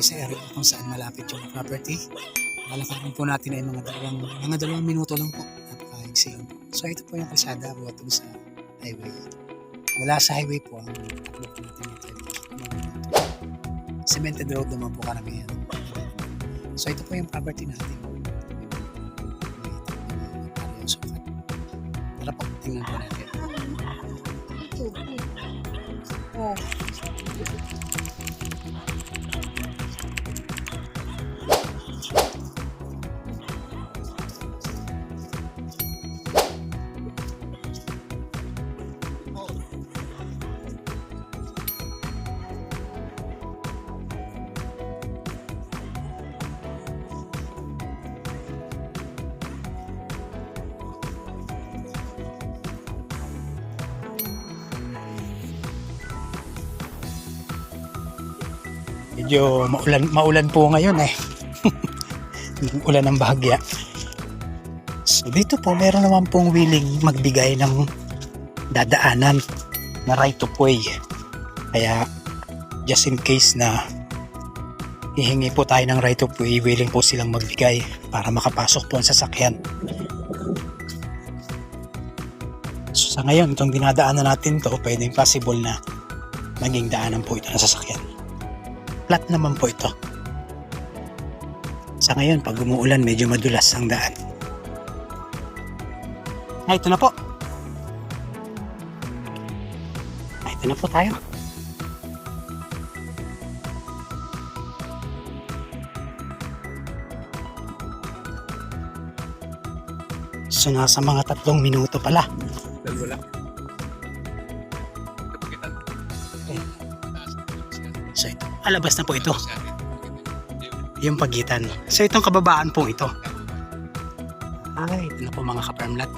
sa area kung saan malapit yung property. Lalakarin po natin ay mga dalawang minuto lang po. Napaka-easy lang po. So ito po yung kalsada buhatog sa highway. Mula sa highway po, ang takbo po natin ito. Cemented road naman po karamihan. So ito po yung property natin. Yung sukat. Tara po, tingnan po natin. Oh. Medyo maulan po ngayon eh. Ulan ng bahagya. So dito po meron naman pong willing magbigay ng dadaanan na right of way. Kaya just in case na hihingi po tayo ng right of way, willing po silang magbigay para makapasok po ang sasakyan. So sa ngayon, itong dinadaanan natin to, pwedeng possible na maging daanan po ito ng sasakyan. Flat naman po ito. Sa ngayon, pag umuulan, medyo madulas ang daan. Ito na po. Ito na po tayo. So, nasa mga 3 minuto pala. So, ito. Alabas na po ito. Yung pagitan. So, itong kababaan po ito. Ay, ito na po mga ka-permlat.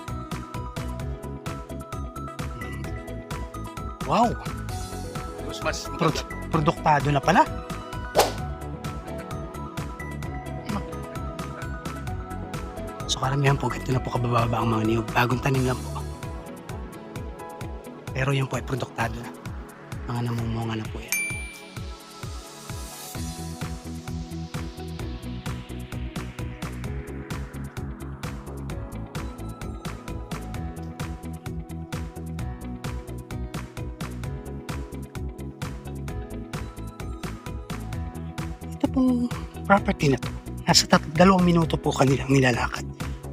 Wow! Produktado na pala. So, karamihan po, ito na po kabababa ang mga niyog. Bagong tanim lang po. Pero yun po ay produktado na. Mga namumunga na po yan. Ito pong property na to, nasa 2 minuto po kanilang nilalakad.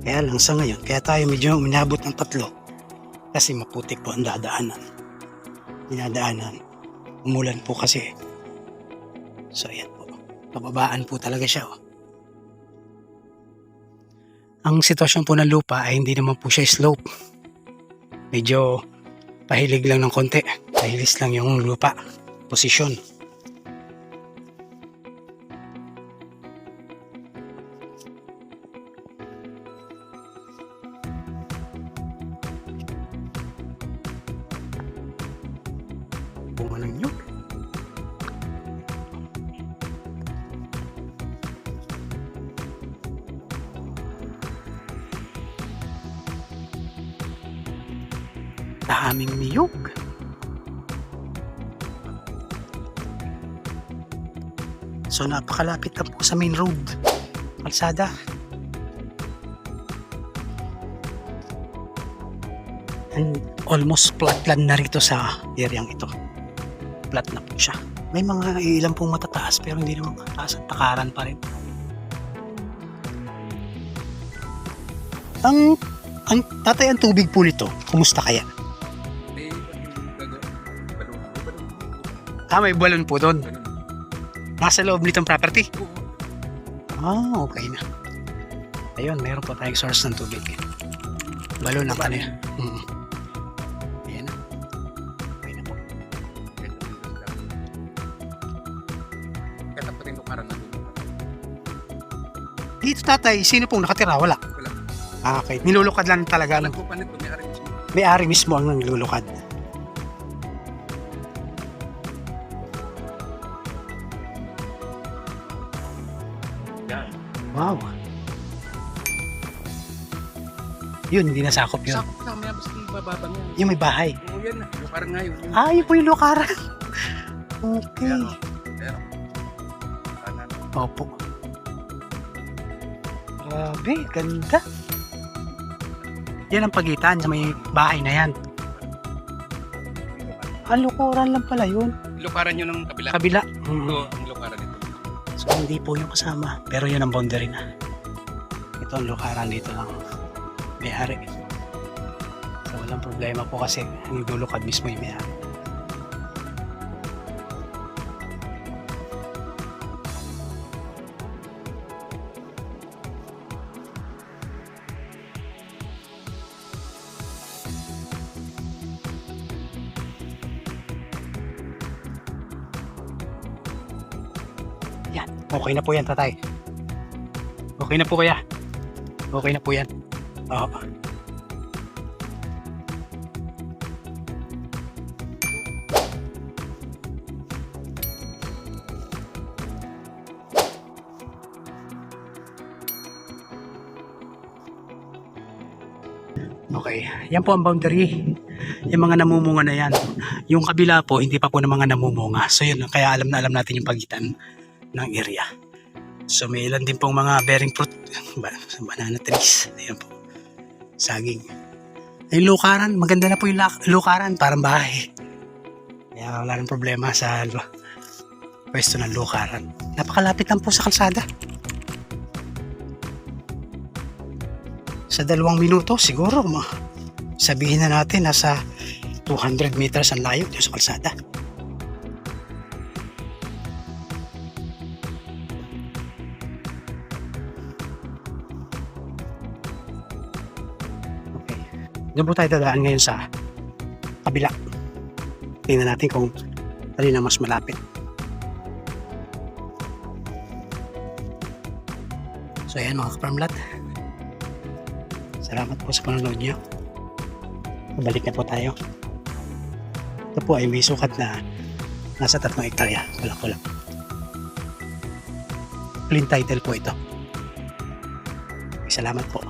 Kaya lang sa ngayon, kaya tayo medyo minabot ng 3 kasi maputik po ang dinadaanan. Umulan po kasi. So ayan po, pababaan po talaga siya. Ang sitwasyon po ng lupa ay hindi naman po siya slope. Medyo pahilig lang ng konti. Pahilis lang yung lupa, posisyon. Bunga ng nyug. Daming niyog. So napakalapit na po sa main road, kalsada. And almost flatland na rito sa areang ito. Flat na po siya. May mga ilang pong matataas pero hindi naman mataas at takaran pa rin. Ang tatay, ang tubig po nito, kumusta kaya? May balon po doon. Nasa loob nitong property? Okay na. Ayun, meron po tayong source ng tubig. Balon na kanina. Ayan na. Okay na po. Dito tatay, sino pong nakatira? Wala. Okay, nilulukad lang talaga. May-ari mismo ang nilulukad. Wow. Yun, hindi nasakop yun. Sakop na, may abas yung bababang yan. Yung may bahay. Oo, yan na. Lukaran nga yun. Yun po yung lukaran. Okay. Pero, kanan. Opo. Grabe, ganda. Yan ang pagitan sa may bahay na yan. Lukuran lang pala yun. Lukaran yun ng kabila. Kabila. Ito ang lukaran nito. So hindi po yung kasama. Pero yun ang boundary na. Ito ang lukaran dito ng may-ari. So walang problema po kasi ang idulukad mismo yung may-ari. Yan. Okay na po yan, tatay. Okay na po kaya. Okay na po yan. Oo. Okay. Yan po ang boundary. Yung mga namumunga na yan. Yung kabila po, hindi pa po ng mga namumunga. So yun, kaya alam na alam natin yung pagitan ng area. So may ilan din pong mga bearing fruit, banana trees. Ayan po. Saging. Yung lukaran, maganda na po yung lukaran, parang bahay. Kaya wala nang problema sa pwesto ng lukaran. Napakalapit lang po sa kalsada. Sa 2 minuto siguro sabihin na natin nasa 200 meters ang layo dito sa kalsada. Okay. Doon po tayo dadaan ngayon sa kabila. Tingnan natin kung alin ang mas malapit. So ayan mga kaparmlat. Salamat po sa panonood nyo. Balik na po tayo. Ito po ay may sukat na nasa 3 hektarya. Kulang-kulang. Clean title po ito. Salamat po.